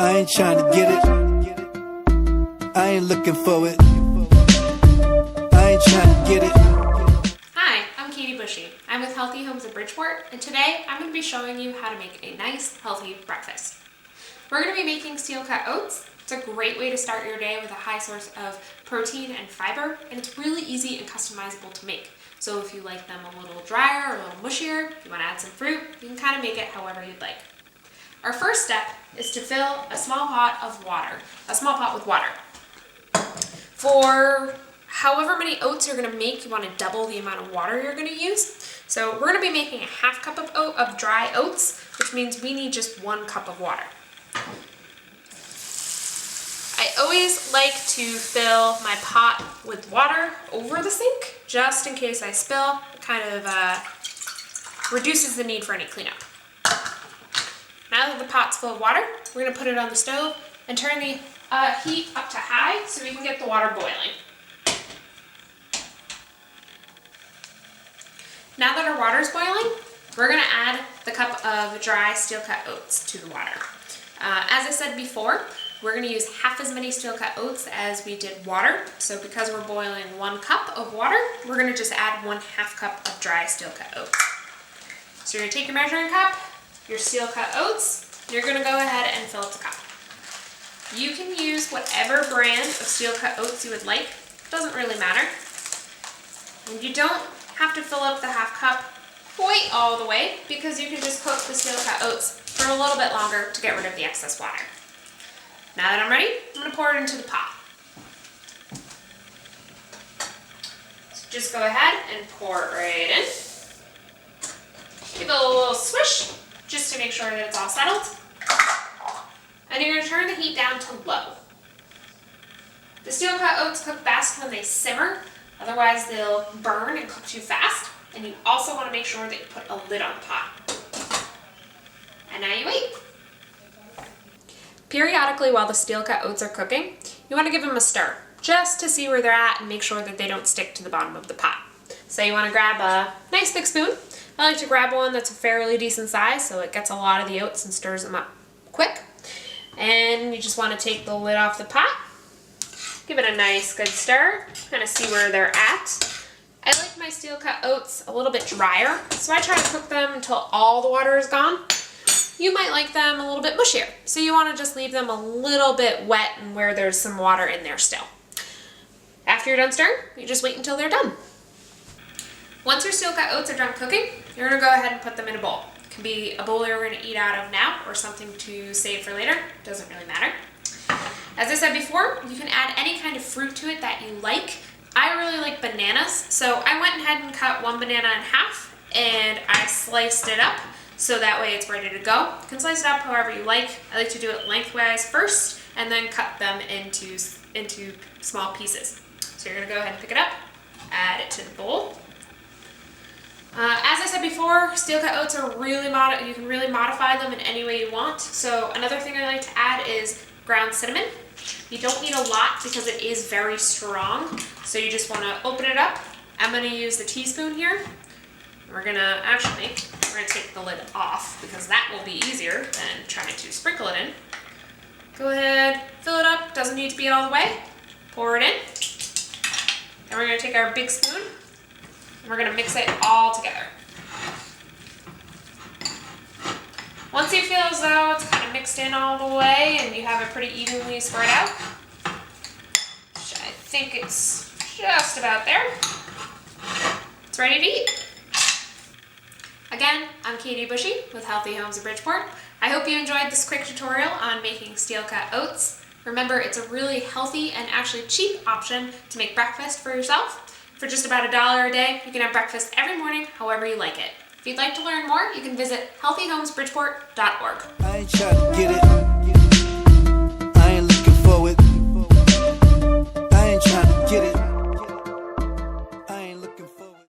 I ain't trying to get it. I ain't looking for it. I ain't trying to get it. Hi, I'm Katie Bushy. I'm with Healthy Homes of Bridgeport, and today I'm going to be showing you how to make a nice, healthy breakfast. We're going to be making steel-cut oats. It's a great way to start your day with a high source of protein and fiber, and it's really easy and customizable to make. So if you like them a little drier or a little mushier, if you want to add some fruit, you can kind of make it however you'd like. Our first step is to fill a small pot with water. For however many oats you're going to make, you want to double the amount of water you're going to use. So we're going to be making a half cup of dry oats, which means we need just 1 cup of water. I always like to fill my pot with water over the sink, just in case I spill. It kind of reduces the need for any cleanup. Now that the pot's full of water, we're going to put it on the stove and turn the heat up to high so we can get the water boiling. Now that our water's boiling, we're going to add the cup of dry steel-cut oats to the water. As I said before, we're going to use half as many steel-cut oats as we did water. So because we're boiling 1 cup of water, we're going to just add 1/2 cup of dry steel-cut oats. So you're going to take your measuring cup, your steel-cut oats, you're going to go ahead and fill up the cup. You can use whatever brand of steel-cut oats you would like. It doesn't really matter. And you don't have to fill up the 1/2 cup quite all the way, because you can just cook the steel-cut oats for a little bit longer to get rid of the excess water. Now that I'm ready, I'm going to pour it into the pot. So just go ahead and pour it right in. Give it a little swish, just to make sure that it's all settled. And you're going to turn the heat down to low. The steel-cut oats cook best when they simmer, otherwise they'll burn and cook too fast. And you also want to make sure that you put a lid on the pot. And now you wait. Periodically, while the steel-cut oats are cooking, you want to give them a stir, just to see where they're at and make sure that they don't stick to the bottom of the pot. So you want to grab a nice big spoon. I like to grab one that's a fairly decent size so it gets a lot of the oats and stirs them up quick. And you just want to take the lid off the pot, give it a nice good stir, kind of see where they're at. I like my steel-cut oats a little bit drier, so I try to cook them until all the water is gone. You might like them a little bit mushier, so you want to just leave them a little bit wet and where there's some water in there still. After you're done stirring, you just wait until they're done. Once your steel-cut oats are done cooking, you're going to go ahead and put them in a bowl. It can be a bowl you're going to eat out of now or something to save for later. Doesn't really matter. As I said before, you can add any kind of fruit to it that you like. I really like bananas, so I went ahead and cut 1 banana in half and I sliced it up so that way it's ready to go. You can slice it up however you like. I like to do it lengthwise first and then cut them into small pieces. So you're going to go ahead and pick it up, add it to the bowl. As I said before, steel-cut oats are you can really modify them in any way you want. So another thing I like to add is ground cinnamon. You don't need a lot because it is very strong. So you just want to open it up. I'm going to use the teaspoon here. We're going to take the lid off because that will be easier than trying to sprinkle it in. Go ahead, fill it up. Doesn't need to be all the way. Pour it in. Then we're going to take our big spoon and we're going to mix it all together. Once you feel as though it's kind of mixed in all the way and you have it pretty evenly spread out, which I think it's just about there, it's ready to eat. Again, I'm Katie Bushy with Healthy Homes of Bridgeport. I hope you enjoyed this quick tutorial on making steel-cut oats. Remember, it's a really healthy and actually cheap option to make breakfast for yourself. For just about $1 a day, you can have breakfast every morning however you like it. If you'd like to learn more, you can visit healthyhomesbridgeport.org. I ain't trying to get it.